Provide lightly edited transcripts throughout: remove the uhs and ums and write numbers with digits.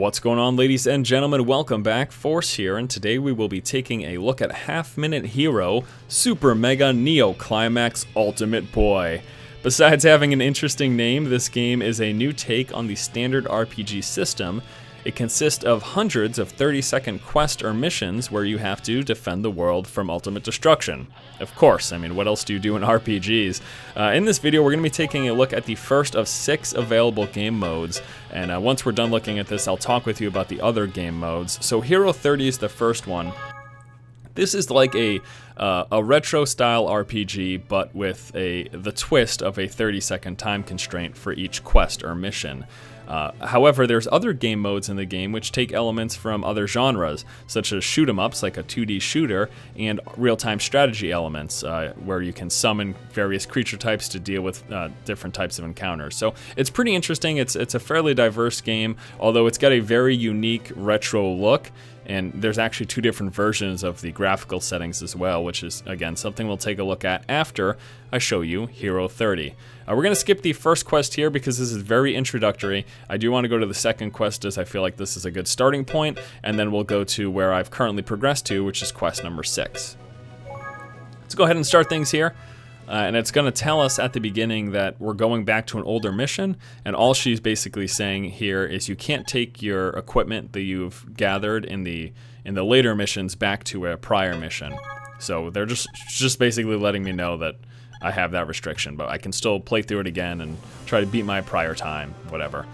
What's going on, ladies and gentlemen? Welcome back. Force here, and today we will be taking a look at Half-Minute Hero Super Mega Neo Climax Ultimate Boy. Besides having an interesting name, this game is a new take on the standard RPG system. It consists of hundreds of 30-second quests or missions where you have to defend the world from ultimate destruction. Of course, I mean, what else do you do in RPGs? In this video, we're going to be taking a look at the first of 6 available game modes, and once we're done looking at this, I'll talk with you about the other game modes. So Hero 30 is the first one. This is like a retro-style RPG, but with the twist of a 30-second time constraint for each quest or mission. However, there's other game modes in the game which take elements from other genres, such as shoot-em-ups like a 2D shooter, and real-time strategy elements, where you can summon various creature types to deal with different types of encounters. So it's pretty interesting. It's a fairly diverse game, although it's got a very unique retro look. And there's actually 2 different versions of the graphical settings as well, which is, again, something we'll take a look at after I show you Hero 30. We're going to skip the first quest here because this is very introductory. I do want to go to the second quest as I feel like this is a good starting point, and then we'll go to where I've currently progressed to, which is quest number 6. Let's go ahead and start things here. And it's going to tell us at the beginning that we're going back to an older mission, and all she's basically saying here is you can't take your equipment that you've gathered in the later missions back to a prior mission. So they're just basically letting me know that I have that restriction, but I can still play through it again and try to beat my prior time, whatever.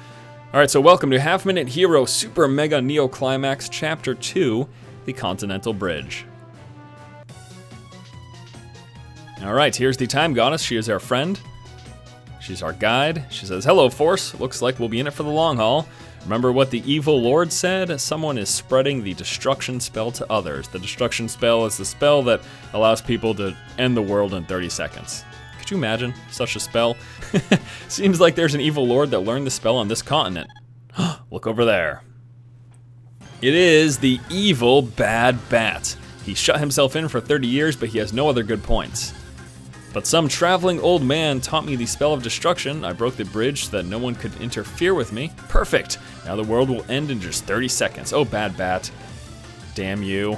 Alright, so welcome to Half-Minute Hero Super Mega Neo Climax Chapter 2, the Continental Bridge. Alright, here's the time goddess. She is our friend. She's our guide. She says, "Hello, Force. Looks like we'll be in it for the long haul. Remember what the evil lord said? Someone is spreading the destruction spell to others." The destruction spell is the spell that allows people to end the world in 30 seconds. Could you imagine such a spell? Seems like there's an evil lord that learned the spell on this continent. Look over there. It is the evil Bad Bat. He shut himself in for 30 years, but he has no other good points. "But some traveling old man taught me the spell of destruction. I broke the bridge so that no one could interfere with me. Perfect! Now the world will end in just 30 seconds. Oh, Bad Bat. Damn you."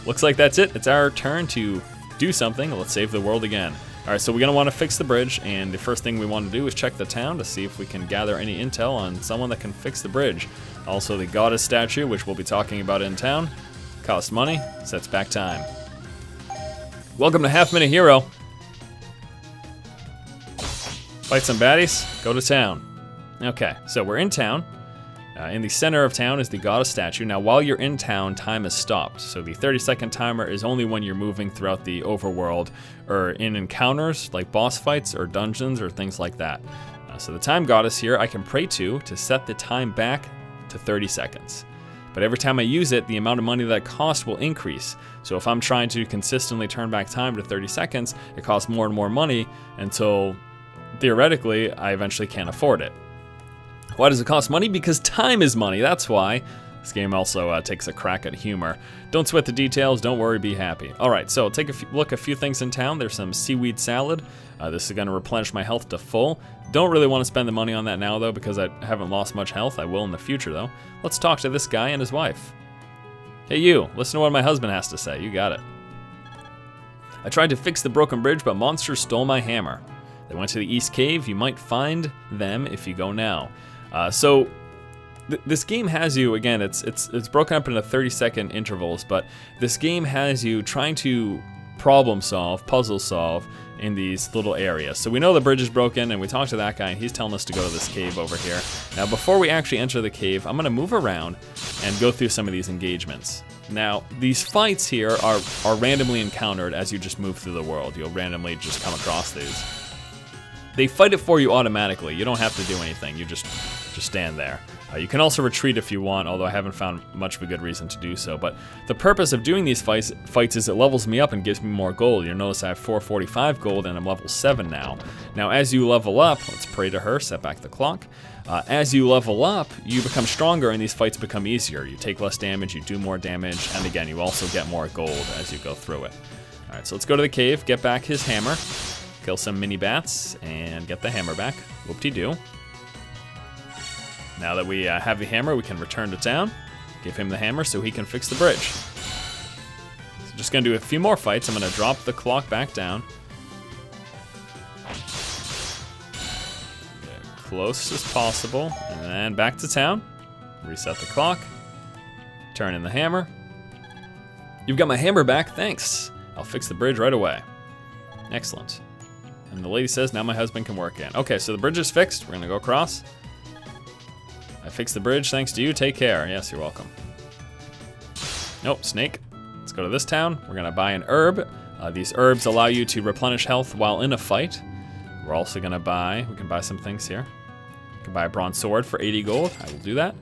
Looks like that's it. It's our turn to do something. Let's save the world again. Alright, so we're going to want to fix the bridge, and the first thing we want to do is check the town to see if we can gather any intel on someone that can fix the bridge. Also, the goddess statue, which we'll be talking about in town. Costs money, sets back time. Welcome to Half-Minute Hero. Fight some baddies, go to town. Okay, so we're in town. In the center of town is the goddess statue. Now, while you're in town, time is stopped. So the 30-second timer is only when you're moving throughout the overworld or in encounters like boss fights or dungeons or things like that. So the time goddess here I can pray to set the time back to 30 seconds. But every time I use it, the amount of money that it costs will increase. So if I'm trying to consistently turn back time to 30 seconds, it costs more and more money until theoretically, I eventually can't afford it. Why does it cost money? Because time is money, that's why. This game also takes a crack at humor. Don't sweat the details, don't worry, be happy. Alright, so take a look at a few things in town. There's some seaweed salad. This is going to replenish my health to full. Don't really want to spend the money on that now, though, because I haven't lost much health. I will in the future, though. Let's talk to this guy and his wife. "Hey, you, listen to what my husband has to say. You got it. I tried to fix the broken bridge, but monsters stole my hammer. They went to the East Cave. You might find them if you go now." This game has you, again, it's broken up into 30-second intervals, but this game has you trying to problem solve, puzzle solve in these little areas. So we know the bridge is broken, and we talked to that guy, and he's telling us to go to this cave over here. Now, before we actually enter the cave, I'm going to move around and go through some of these engagements. Now, these fights here are randomly encountered as you just move through the world. You'll randomly just come across these. They fight it for you automatically. You don't have to do anything. You just stand there. You can also retreat if you want, although I haven't found much of a good reason to do so. But the purpose of doing these fights is it levels me up and gives me more gold. You'll notice I have 445 gold and I'm level 7 now. Now, as you level up, let's pray to her, set back the clock. As you level up, you become stronger and these fights become easier. You take less damage, you do more damage, and again, you also get more gold as you go through it. Alright, so let's go to the cave, get back his hammer. Kill some mini bats and get the hammer back. Whoop-de-doo. Now that we have the hammer, we can return to town. Give him the hammer so he can fix the bridge. So just gonna do a few more fights. I'm gonna drop the clock back down. Get close as possible, and then back to town. Reset the clock. Turn in the hammer. You've got my hammer back, thanks. I'll fix the bridge right away. Excellent. And the lady says, now my husband can work in. Okay, so the bridge is fixed. We're gonna go across. I fixed the bridge thanks to you, take care. Yes, you're welcome. Nope, snake. Let's go to this town. We're gonna buy an herb. These herbs allow you to replenish health while in a fight. We're also gonna buy, we can buy some things here. We can buy a bronze sword for 80 gold, I will do that.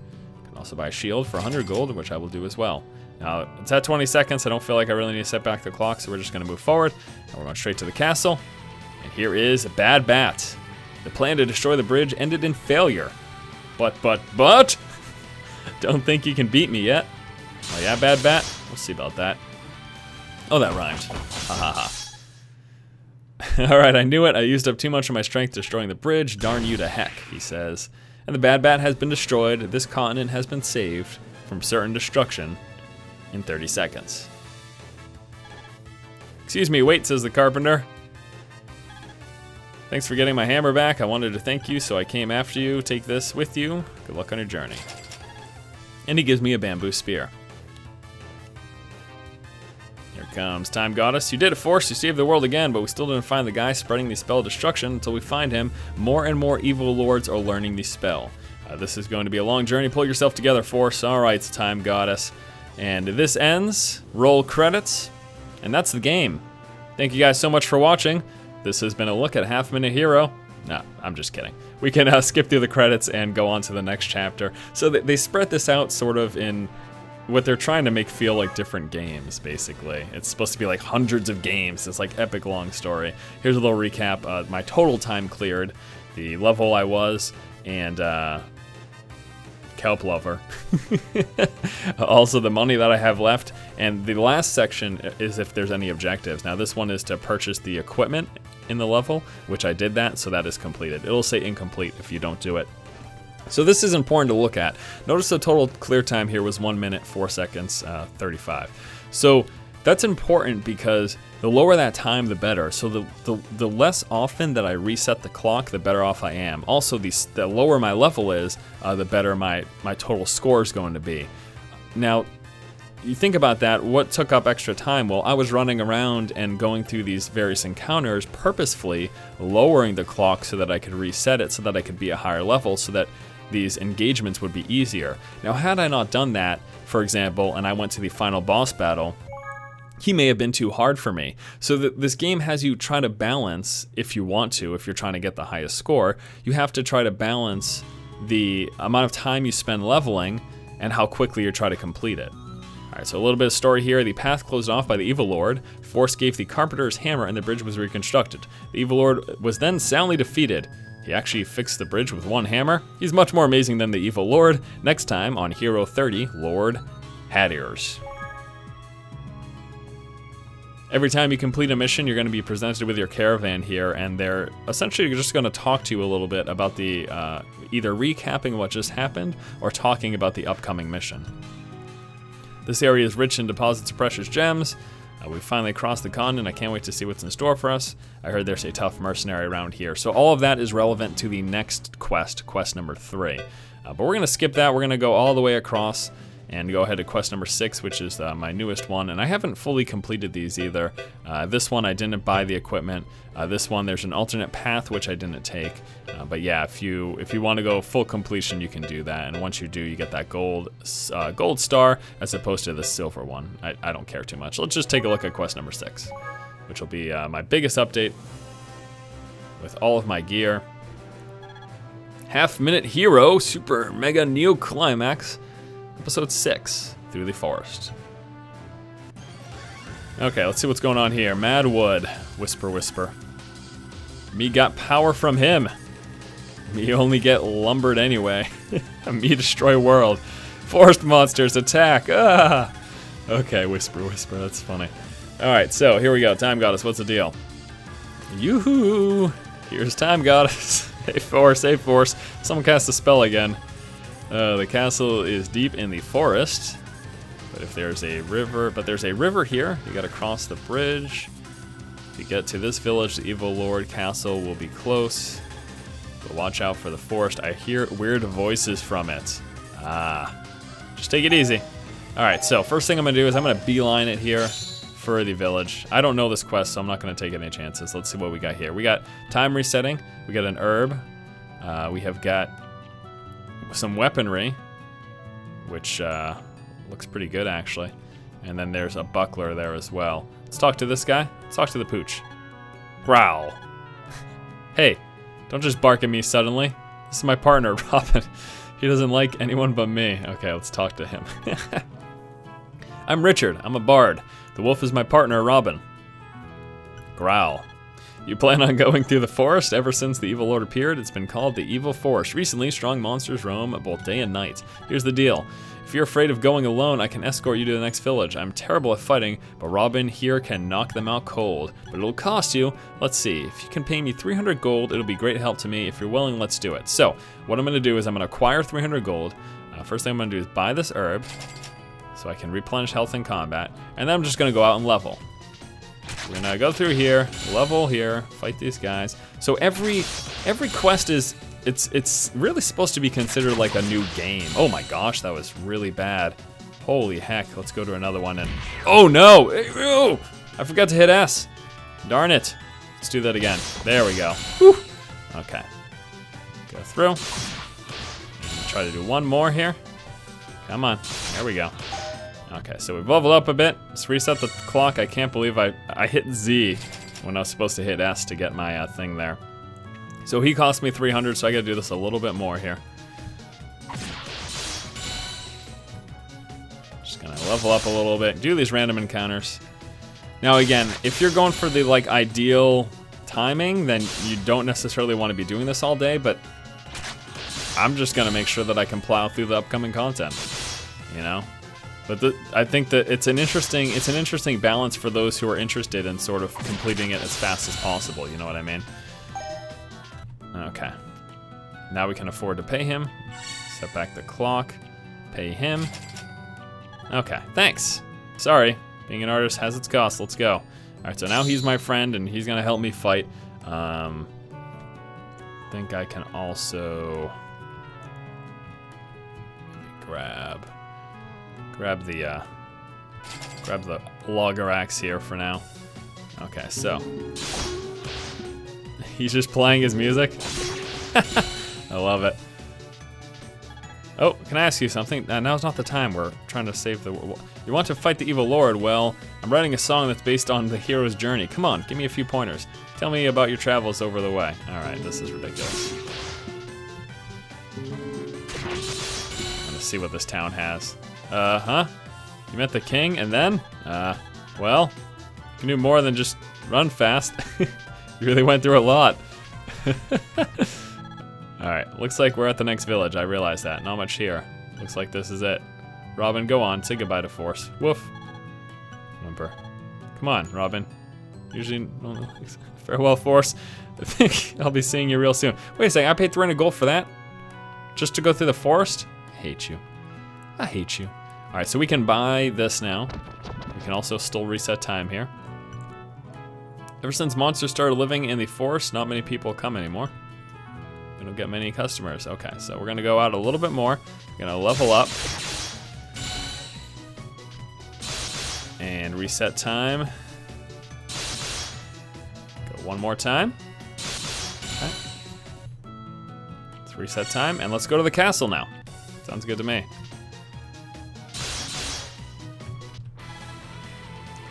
We can also buy a shield for 100 gold, which I will do as well. Now, it's at 20 seconds. I don't feel like I really need to set back the clock, so we're just gonna move forward. And we're going straight to the castle. And here is a bad bat. The plan to destroy the bridge ended in failure. But, don't think you can beat me yet. Oh yeah, bad bat? We'll see about that. Oh, that rhymed. Ha ha ha. Alright, I knew it. I used up too much of my strength destroying the bridge. Darn you to heck, he says. And the bad bat has been destroyed. This continent has been saved from certain destruction in 30 seconds. Excuse me, wait, says the carpenter. Thanks for getting my hammer back. I wanted to thank you, so I came after you. Take this with you. Good luck on your journey. And he gives me a bamboo spear. Here comes Time Goddess. You did it, Force. You saved the world again, but we still didn't find the guy spreading the spell of destruction. Until we find him, more and more evil lords are learning the spell. This is going to be a long journey. Pull yourself together, Force. All right, Time Goddess. And this ends. Roll credits. And that's the game. Thank you guys so much for watching. This has been a look at Half Minute Hero. No, I'm just kidding. We can skip through the credits and go on to the next chapter. So they spread this out sort of in what they're trying to make feel like different games, basically. It's supposed to be like hundreds of games. It's like epic long story. Here's a little recap. My total time cleared, the level I was, and Kelp Lover. Also the money that I have left, and the last section is if there's any objectives. Now this one is to purchase the equipment in the level, which I did that, so that is completed. It'll say incomplete if you don't do it. So this is important to look at. Notice the total clear time here was 1 minute, 4 seconds, 35. So that's important because the lower that time, the better. So the less often that I reset the clock, the better off I am. Also, the lower my level is, the better my total score is going to be. Now, you think about that, what took up extra time? Well, I was running around and going through these various encounters, purposefully lowering the clock so that I could reset it, so that I could be a higher level, so that these engagements would be easier. Now, had I not done that, for example, and I went to the final boss battle, he may have been too hard for me. So this game has you try to balance, if you want to, if you're trying to get the highest score, you have to try to balance the amount of time you spend leveling and how quickly you try to complete it. Alright, so a little bit of story here. The path closed off by the Evil Lord. Force gave the Carpenter's hammer and the bridge was reconstructed. The Evil Lord was then soundly defeated. He actually fixed the bridge with one hammer. He's much more amazing than the Evil Lord. Next time on Hero 30, Lord Hatters. Every time you complete a mission, you're going to be presented with your caravan here, and they're essentially just going to talk to you a little bit about the either recapping what just happened or talking about the upcoming mission. This area is rich in deposits of precious gems. We finally crossed the continent. I can't wait to see what's in store for us. I heard there's a tough mercenary around here. So all of that is relevant to the next quest, quest number 3. But we're going to skip that. We're going to go all the way across and go ahead to quest number 6, which is my newest one. And I haven't fully completed these either. This one, I didn't buy the equipment. This one, there's an alternate path, which I didn't take. But yeah, if you want to go full completion, you can do that. And once you do, you get that gold star as opposed to the silver one. I don't care too much. Let's just take a look at quest number 6, which will be my biggest update with all of my gear. Half Minute Hero Super Mega Neo Climax. Episode 6, Through the Forest. Okay, let's see what's going on here. Mad Wood, whisper, whisper. Me got power from him. Me only get lumbered anyway. Me destroy world. Forest monsters attack. Ah! Okay, whisper, whisper, that's funny. Alright, so here we go. Time Goddess, what's the deal? Yoo-hoo! Here's Time Goddess. Hey, Force, hey, Force. Someone cast a spell again. The castle is deep in the forest. But if there's a river, here. You gotta cross the bridge. If you get to this village, the Evil Lord Castle will be close. But watch out for the forest. I hear weird voices from it. Just take it easy. Alright, so first thing I'm gonna do is I'm gonna beeline it here for the village. I don't know this quest, so I'm not gonna take any chances. Let's see what we got here. We got time resetting. We got an herb. We have got some weaponry, which looks pretty good actually. And then there's a buckler there as well. Let's talk to this guy. Let's talk to the pooch. Growl. Hey, don't just bark at me suddenly. This is my partner, Robin. He doesn't like anyone but me. Okay, let's talk to him. I'm Richard. I'm a bard. The wolf is my partner, Robin. Growl. You plan on going through the forest? Ever since the Evil Lord appeared, it's been called the Evil Forest. Recently, strong monsters roam both day and night. Here's the deal. If you're afraid of going alone, I can escort you to the next village. I'm terrible at fighting, but Robin here can knock them out cold. But it'll cost you. Let's see. If you can pay me 300 gold, it'll be great help to me. If you're willing, let's do it. So, what I'm going to do is I'm going to acquire 300 gold. First thing I'm going to do is buy this herb, so I can replenish health in combat. And then I'm just going to go out and level. We're gonna go through here, level here, fight these guys. So every quest is, it's really supposed to be considered like a new game. Oh my gosh, that was really bad. Holy heck, let's go to another one and, oh no, ew, I forgot to hit S. Darn it. Let's do that again. There we go. Whew. Okay, go through. Try to do one more here. Come on, there we go. Okay, so we've leveled up a bit. Let's reset the clock. I can't believe I hit Z when I was supposed to hit S to get my thing there. So he cost me 300, so I gotta do this a little bit more here. Just gonna level up a little bit, do these random encounters. Now again, if you're going for the like ideal timing, then you don't necessarily want to be doing this all day, but I'm just gonna make sure that I can plow through the upcoming content, you know? But I think that it's an interesting balance for those who are interested in sort of completing it as fast as possible, you know what I mean? Okay. Now we can afford to pay him. Set back the clock. Pay him. Okay, thanks. Sorry, being an artist has its cost. Let's go. Alright, so now he's my friend and he's gonna help me fight. I think I can also grab the logger axe here for now. Okay, so he's just playing his music. I love it. Oh, can I ask you something? Now's not the time. We're trying to save the world. You want to fight the Evil Lord? Well, I'm writing a song that's based on the hero's journey. Come on, give me a few pointers. Tell me about your travels over the way. All right, this is ridiculous. Let's see what this town has. Huh? You met the king, and then? Well, you can do more than just run fast. You really went through a lot. Alright, looks like we're at the next village. I realize that. Not much here. Looks like this is it. Robin, go on. Say goodbye to Force. Woof. Whimper. Come on, Robin. Usually, farewell, Force. I think I'll be seeing you real soon. Wait a second, I paid 300 gold for that? Just to go through the forest? I hate you. I hate you. Alright, so we can buy this now. We can also still reset time here. Ever since monsters started living in the forest, not many people come anymore. We don't get many customers. Okay, so we're gonna go out a little bit more. We're gonna level up. And reset time. Go one more time. Okay. Let's reset time, and let's go to the castle now. Sounds good to me.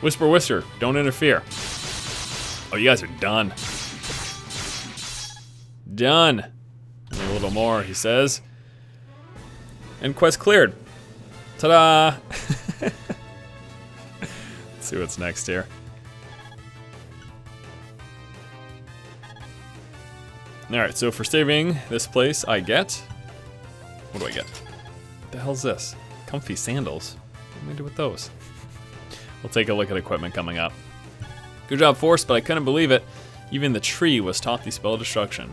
Whisper, whisper, don't interfere. Oh, you guys are done. Done. Only a little more, he says. And quest cleared. Ta-da! Let's see what's next here. Alright, so for saving this place, I get... What do I get? What the hell's this? Comfy sandals. What am I gonna do with those? We'll take a look at equipment coming up. Good job, Force, but I couldn't believe it. Even the tree was taught the spell of destruction.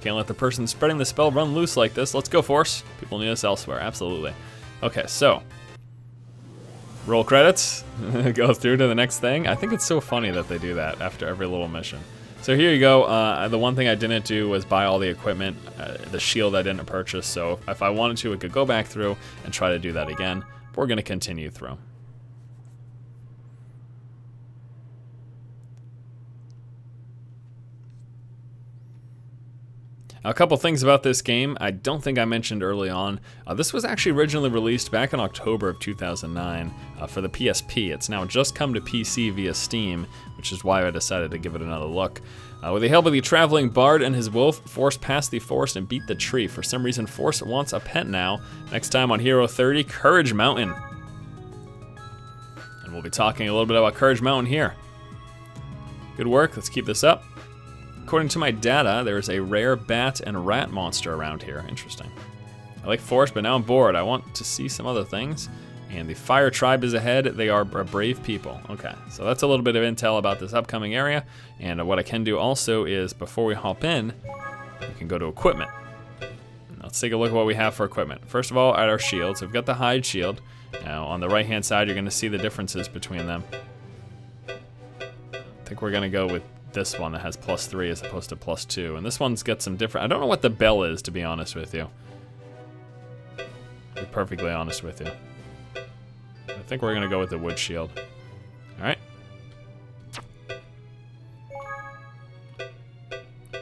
Can't let the person spreading the spell run loose like this. Let's go, Force. People need us elsewhere. Absolutely. Okay, so. Roll credits. Go through to the next thing. I think it's so funny that they do that after every little mission. So here you go. The one thing I didn't do was buy all the equipment. The shield I didn't purchase. So if I wanted to, I could go back through and try to do that again. But we're going to continue through. A couple things about this game I don't think I mentioned early on. This was actually originally released back in October of 2009 for the PSP. It's now just come to PC via Steam, which is why I decided to give it another look. With the help of the traveling bard and his wolf, Force passed the forest and beat the tree. For some reason, Force wants a pet now. Next time on Hero 30, Courage Mountain. And we'll be talking a little bit about Courage Mountain here. Good work, let's keep this up. According to my data, there's a rare bat and rat monster around here. Interesting. I like Forest, but now I'm bored. I want to see some other things. And the Fire Tribe is ahead. They are a brave people. Okay, so that's a little bit of intel about this upcoming area. And what I can do also is, before we hop in, we can go to equipment. Let's take a look at what we have for equipment. First of all, at our shields, we've got the hide shield. Now, on the right-hand side, you're going to see the differences between them. I think we're going to go with this one that has +3 as opposed to +2. And this one's got some different... I don't know what the bell is, to be honest with you. To be perfectly honest with you. I think we're going to go with the wood shield. Alright.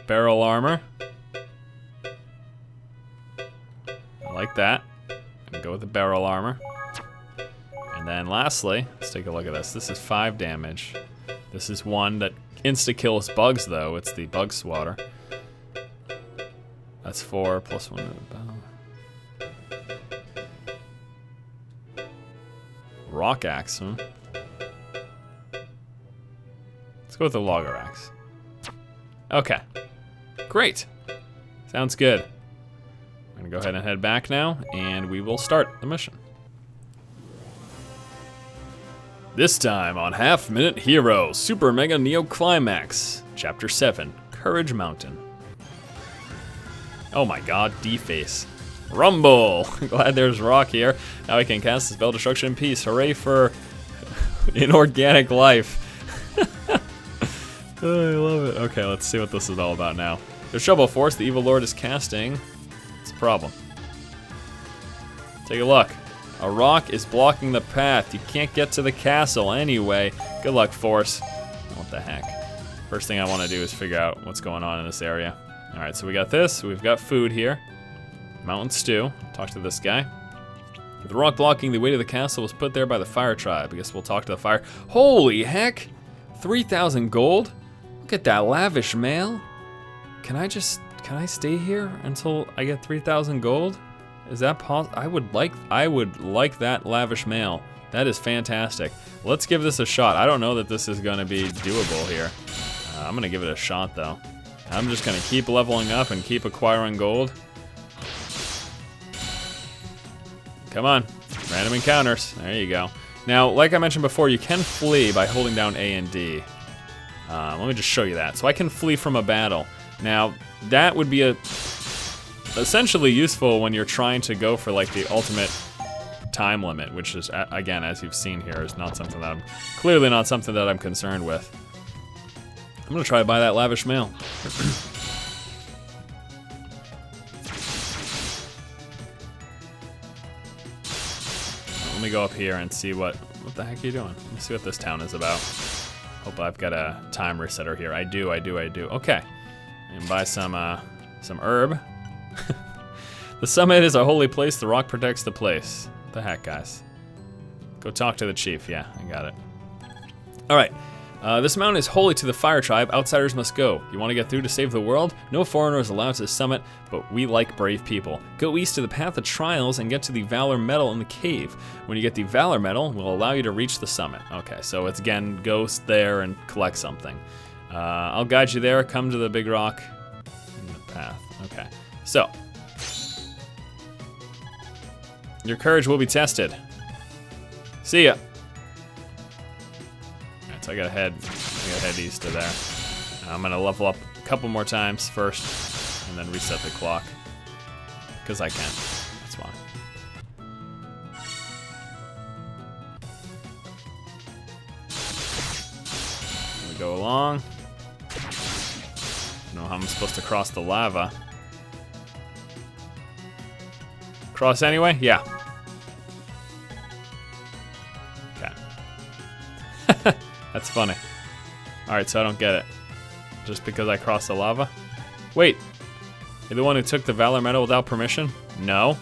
Barrel armor. I like that. I'm going to go with the barrel armor. And then lastly, let's take a look at this. This is 5 damage. This is one that insta-kills bugs, though. It's the bug swatter. That's 4 plus 1 to the bell. Rock axe, huh? Let's go with the logger axe. Okay. Great. Sounds good. I'm gonna go ahead and head back now, and we will start the mission. This time on Half Minute Hero, Super Mega Neo Climax, Chapter 7, Courage Mountain. Oh my god, D-Face. Rumble! Glad there's Rock here. Now I can cast the spell Destruction in Peace. Hooray for inorganic life. Oh, I love it. Okay, let's see what this is all about now. There's trouble, Force. The Evil Lord is casting. It's a problem. Take a look. A rock is blocking the path. You can't get to the castle anyway. Good luck, Force. What the heck? First thing I want to do is figure out what's going on in this area. Alright, so we got this. We've got food here. Mountain stew. Talk to this guy. The rock blocking the way to the castle was put there by the Fire Tribe. I guess we'll talk to the fire. Holy heck! 3,000 gold? Look at that lavish mail. Can I stay here until I get 3,000 gold? Is that possible? I would like that lavish mail. That is fantastic. Let's give this a shot. I don't know that this is gonna be doable here. I'm gonna give it a shot though. I'm just gonna keep leveling up and keep acquiring gold. Come on, random encounters. There you go. Now, like I mentioned before, you can flee by holding down A and D. Let me just show you that. So I can flee from a battle. Now, that would be essentially useful when you're trying to go for like the ultimate time limit, which is, again, as you've seen here, is not something that clearly not something that I'm concerned with. I'm gonna try to buy that lavish mail. Let me go up here and see what the heck are you doing? Let me see what this town is about. Hope I've got a time resetter here. I do. Okay, and buy some herb. The summit is a holy place. The rock protects the place. What the heck, guys? Go talk to the chief. Yeah, I got it. All right. This mountain is holy to the Fire Tribe. Outsiders must go. You want to get through to save the world? No foreigner is allowed to the summit, but we like brave people. Go east to the Path of Trials and get to the Valor Medal in the cave. When you get the Valor Medal, we'll allow you to reach the summit. Okay, so it's again, go there and collect something. I'll guide you there. Come to the big rock in the path. Okay, so your courage will be tested. See ya. So I gotta head east of there. I'm gonna level up a couple more times first. and then reset the clock. Because I can. That's why. We go along. I don't know how I'm supposed to cross the lava. Cross anyway? Yeah. Okay. That's funny. Alright, so I don't get it. Just because I crossed the lava? Wait. You're the one who took the Valor Medal without permission? No.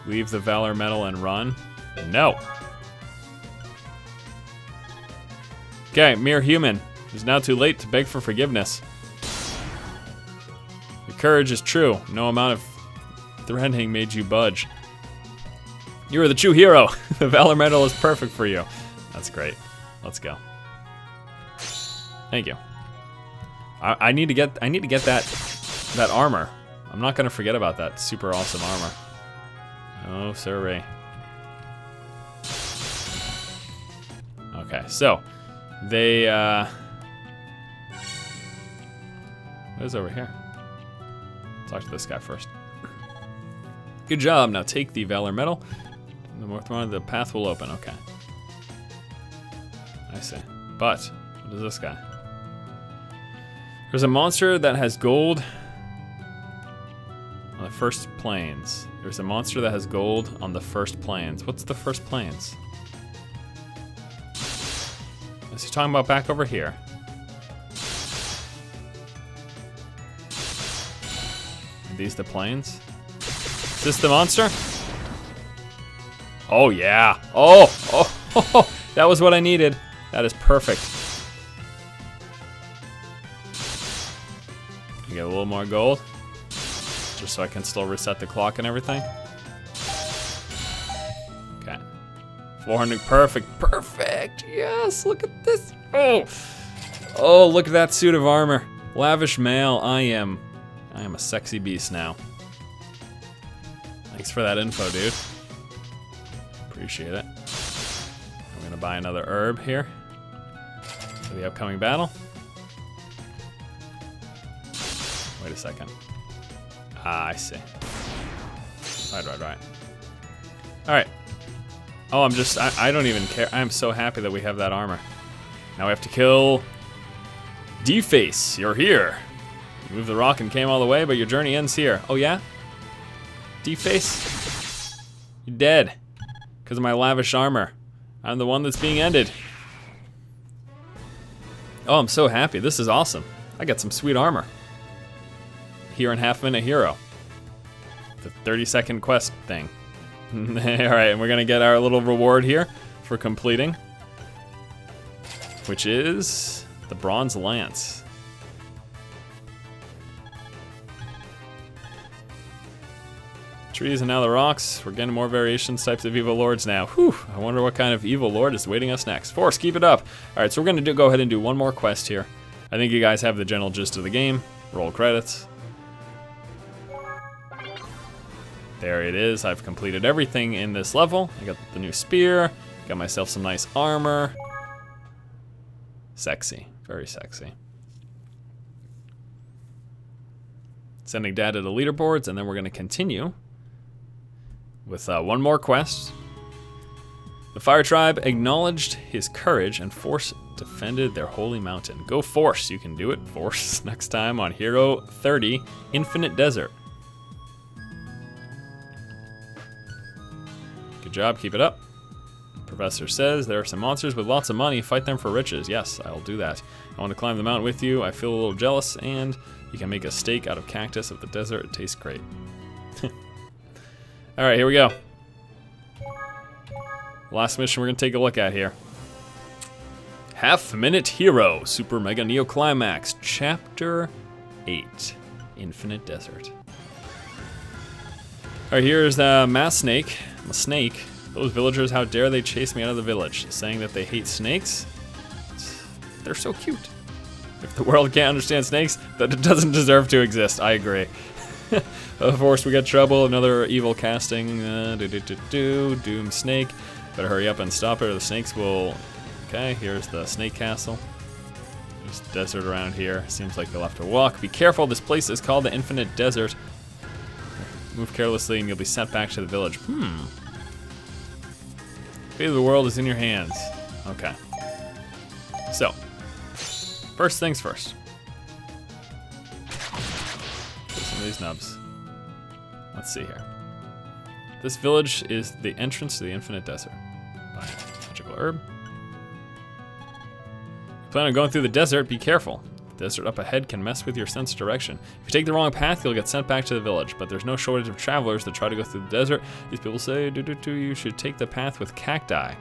Leave the Valor Medal and run? No. Okay, mere human. It is now too late to beg for forgiveness. Your courage is true. No amount of threatening made you budge. You are the true hero. The Valor Medal is perfect for you. That's great. Let's go. Thank you. I need to get that armor. I'm not gonna forget about that super awesome armor. Oh, sirree. Okay, so they what is over here? Talk to this guy first. Good job. Now take the Valor Medal. The north one, the path will open. Okay. I see. But what is this guy? There's a monster that has gold on the first plains. There's a monster that has gold on the first plains. What's the first plains? Is he talking about back over here? Are these the plains? Is this the monster? Oh yeah. Oh, that was what I needed. That is perfect. Can I get a little more gold? Just so I can still reset the clock and everything. Okay. 400, perfect. Yes, look at this. Oh, look at that suit of armor. Lavish male, I am a sexy beast now. Thanks for that info, dude. Appreciate it. I'm gonna buy another herb here for the upcoming battle. Wait a second. Ah, I see. Right. Alright. Oh, I don't even care. I'm so happy that we have that armor. Now we have to kill D-Face. You're here. You moved the rock and came all the way, but your journey ends here. Oh yeah? D-Face? You're dead. Because of my lavish armor. I'm the one that's being ended. Oh, I'm so happy. This is awesome. I got some sweet armor. Here in Half Minute Hero. The 30-second quest thing. Alright, and we're gonna get our little reward here for completing. Which is the Bronze Lance. Trees and now the rocks. We're getting more variations, types of evil lords now. Whew, I wonder what kind of evil lord is waiting us next. Force, keep it up. Alright, so we're gonna go ahead and do one more quest here. I think you guys have the general gist of the game. Roll credits. There it is. I've completed everything in this level. I got the new spear. Got myself some nice armor. Sexy. Very sexy. Sending data to leaderboards, and then we're going to continue with one more quest. The Fire Tribe acknowledged his courage, and Force defended their holy mountain. Go Force. You can do it, Force. Next time on Hero 30, Infinite Desert. Good job, keep it up. Professor says there are some monsters with lots of money. Fight them for riches. Yes, I'll do that. I want to climb the mountain with you. I feel a little jealous, and you can make a steak out of cactus of the desert. It tastes great. All right, here we go. Last mission we're gonna take a look at here. Half Minute Hero, Super Mega Neo Climax, Chapter 8, Infinite Desert. All right, here's the mass snake. I'm a snake. Those villagers, how dare they chase me out of the village, saying that they hate snakes? They're so cute. If the world can't understand snakes, then it doesn't deserve to exist. I agree. Of course, we got trouble. Another evil casting. Doom snake. Better hurry up and stop it, or the snakes will. Okay, here's the snake castle. There's desert around here. Seems like you'll have to walk. Be careful, this place is called the Infinite Desert. Move carelessly and you'll be sent back to the village. Fate of the world is in your hands. Okay. So, first things first. Get some of these nubs. Let's see here. This village is the entrance to the Infinite Desert. Buy a magical herb. You plan on going through the desert, be careful. The desert up ahead can mess with your sense of direction. If you take the wrong path, you'll get sent back to the village, but there's no shortage of travelers that try to go through the desert. These people say, you should take the path with cacti.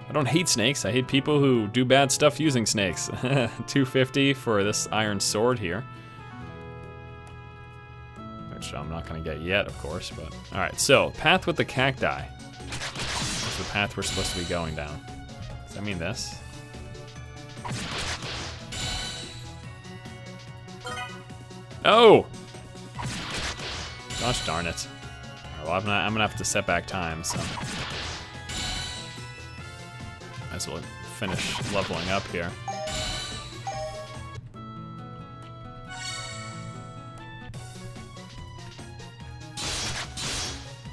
I don't hate snakes, I hate people who do bad stuff using snakes. 250 for this iron sword here. Which I'm not gonna get yet, of course, but. All right, so, path with the cacti. That's the path we're supposed to be going down. Does that mean this? Oh! Gosh darn it. All right, well, I'm gonna have to set back time, so. Might as well finish leveling up here.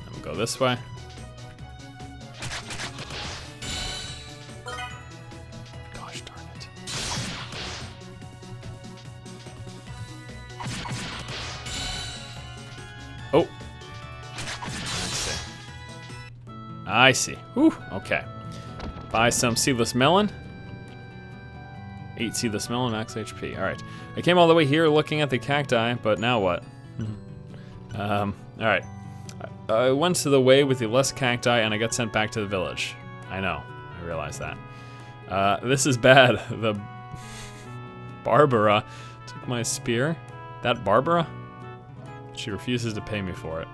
And we'll go this way. Gosh darn it. Oh. I see. Whew, okay. Buy some seedless melon. 8 seedless melon, max HP. All right. I came all the way here looking at the cacti, but now what? All right. I went to the way with the less cacti and I got sent back to the village. I know. I realize that. This is bad. The Barbara took my spear. That Barbara? She refuses to pay me for it.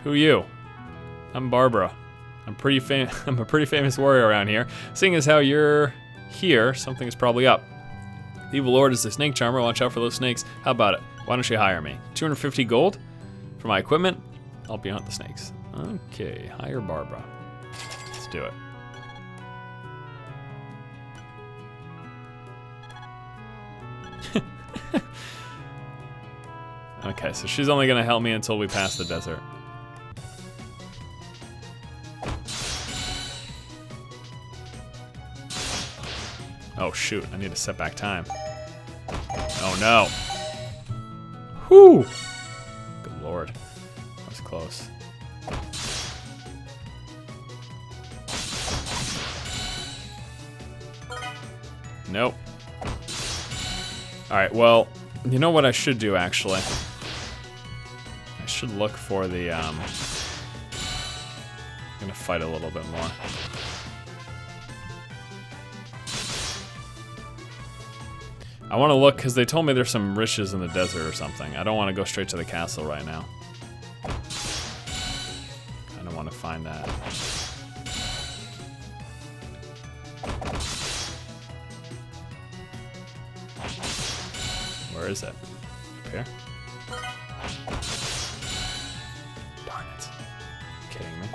Who you? I'm Barbara. I'm a pretty famous warrior around here. Seeing as how you're here, something is probably up. The evil lord is a snake charmer. Watch out for those snakes. How about it? Why don't you hire me? 250 gold for my equipment. I'll be on the snakes. Okay, hire Barbara. Let's do it. Okay, so she's only gonna help me until we pass the desert. Oh shoot, I need to set back time. Oh no. Whew! Good lord. That was close. Nope. Alright, well, you know what I should do actually? I should look for the, I'm gonna fight a little bit more. I want to look, because they told me there's some riches in the desert or something. I don't want to go straight to the castle right now. I don't want to find that. Where is it? Up here? Darn it. Are you kidding me?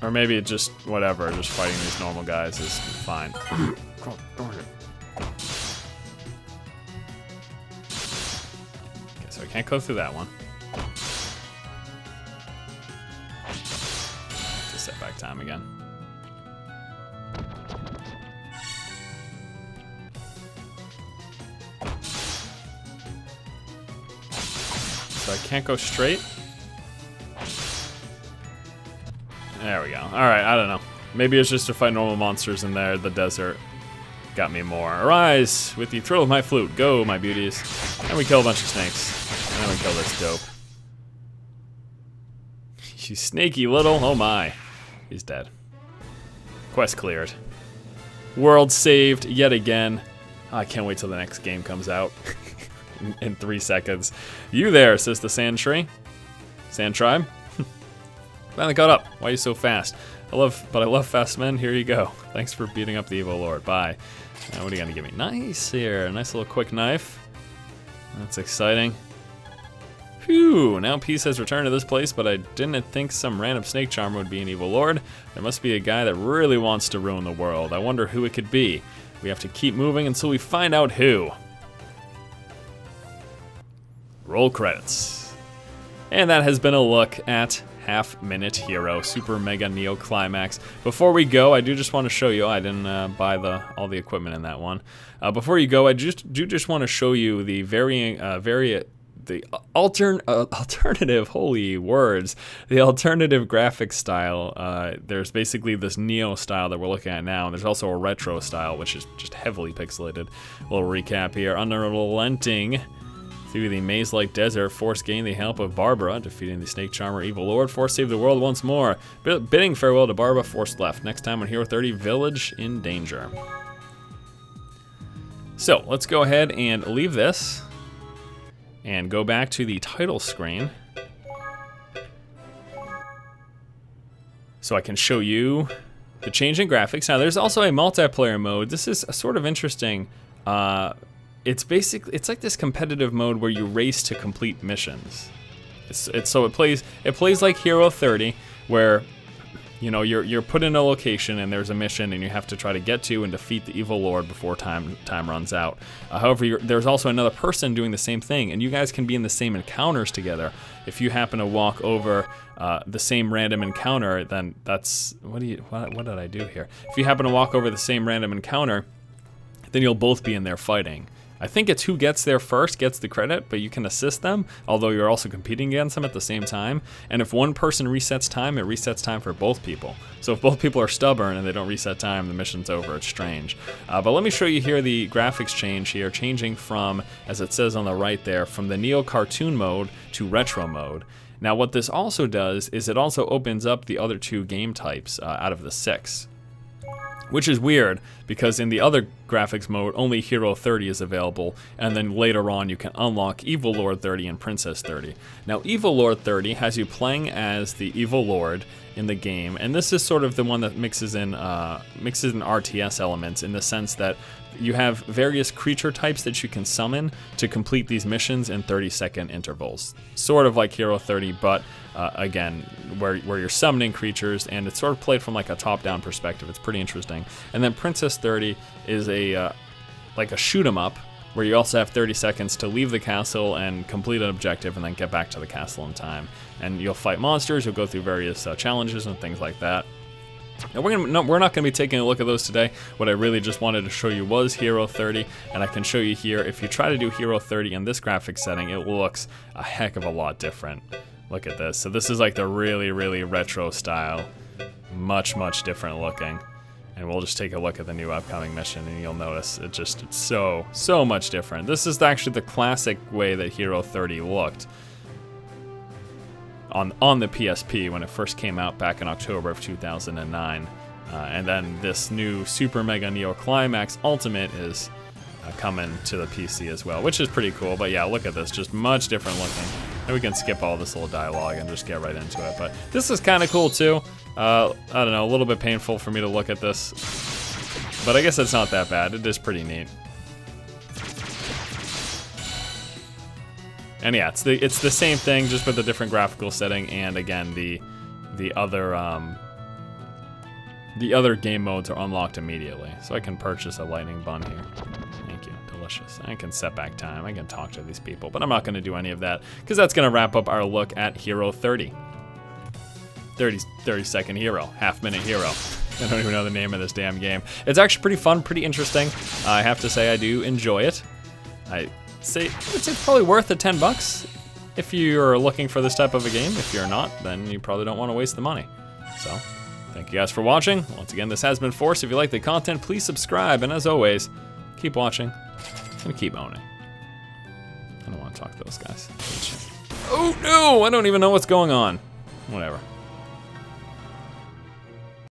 Or maybe it just, whatever, just fighting these normal guys is fine. Okay, so I can't go through that one. Just set back time again. So I can't go straight? There we go. Alright, I don't know. Maybe it's just to fight normal monsters in there. The desert got me more. Arise with the thrill of my flute. Go, my beauties. And we kill a bunch of snakes. And then we kill this dope. You snaky little. Oh my. He's dead. Quest cleared. World saved yet again. I can't wait till the next game comes out. in 3 seconds. You there, says the Sand Tree. Sand Tribe. Finally caught up. Why are you so fast? I love fast men. Here you go. Thanks for beating up the evil lord. Bye. Now what are you gonna give me? Nice here. Nice little quick knife. That's exciting. Phew, now peace has returned to this place, but I didn't think some random snake charmer would be an evil lord. There must be a guy that really wants to ruin the world. I wonder who it could be. We have to keep moving until we find out who. Roll credits. And that has been a look at Half Minute Hero Super Mega Neo Climax. Before we go, I do just want to show you, I didn't buy all the equipment in that one. Before you go, I just want to show you the alternative, holy words, the alternative graphic style. There's basically this Neo style that we're looking at now, and there's also a retro style, which is just heavily pixelated. A little recap here. Unrelenting through the maze-like desert, Force gained the help of Barbara, defeating the snake charmer evil lord. Force saved the world once more. Bidding farewell to Barbara, Force left. Next time on Hero 30, Village in Danger. So let's go ahead and leave this and go back to the title screen so I can show you the change in graphics. Now there's also a multiplayer mode. This is sort of interesting. It's like this competitive mode where you race to complete missions. So it plays like Hero 30, where you know you're put in a location and there's a mission and you have to try to get to and defeat the evil lord before time runs out. However, there's also another person doing the same thing, and you guys can be in the same encounters together. If you happen to walk over the same random encounter, then that's what did I do here? If you happen to walk over the same random encounter, then you'll both be in there fighting. I think it's who gets there first gets the credit, but you can assist them, although you're also competing against them at the same time. And if one person resets time, it resets time for both people. So if both people are stubborn and they don't reset time, the mission's over. It's strange. But let me show you here the graphics change here, changing from, as it says on the right there, from the Neo cartoon mode to retro mode. Now what this also does is it also opens up the other two game types out of the 6. Which is weird, because in the other graphics mode, only Hero 30 is available, and then later on you can unlock Evil Lord 30 and Princess 30. Now, Evil Lord 30 has you playing as the Evil Lord in the game, and this is sort of the one that mixes in RTS elements, in the sense that you have various creature types that you can summon to complete these missions in 30-second intervals. Sort of like Hero 30, but again, where you're summoning creatures, and it's sort of played from like a top-down perspective. It's pretty interesting. And then Princess 30 is like a shoot 'em up, where you also have 30 seconds to leave the castle and complete an objective and then get back to the castle in time. And you'll fight monsters, you'll go through various challenges and things like that. Now we're not going to be taking a look at those today. What I really just wanted to show you was Hero 30, and I can show you here, if you try to do Hero 30 in this graphic setting, it looks a heck of a lot different. Look at this. So this is like the really, really retro style. Much, much different looking. And we'll just take a look at the new upcoming mission, and you'll notice it's so much different. This is actually the classic way that Hero 30 looked on the PSP when it first came out back in October of 2009. And then this new Super Mega Neo Climax Ultimate is coming to the PC as well, which is pretty cool. But yeah, look at this, just much different looking. And we can skip all this little dialogue and just get right into it. But this is kind of cool too. I don't know, a little bit painful for me to look at this, but I guess it's not that bad. It is pretty neat. And yeah, it's the same thing, just with a different graphical setting, and again, the other game modes are unlocked immediately. So I can purchase a lightning bun here. Thank you, delicious. I can set back time, I can talk to these people, but I'm not gonna do any of that, because that's gonna wrap up our look at Hero 30. 30-second hero, half-minute hero. I don't even know the name of this damn game. It's actually pretty fun, pretty interesting. I have to say I do enjoy it. I'd say it's probably worth the 10 bucks if you're looking for this type of a game. If you're not, then you probably don't want to waste the money. So, thank you guys for watching. Once again, this has been Force. If you like the content, please subscribe. And as always, keep watching and keep owning. I don't want to talk to those guys. Oh no, I don't even know what's going on. Whatever.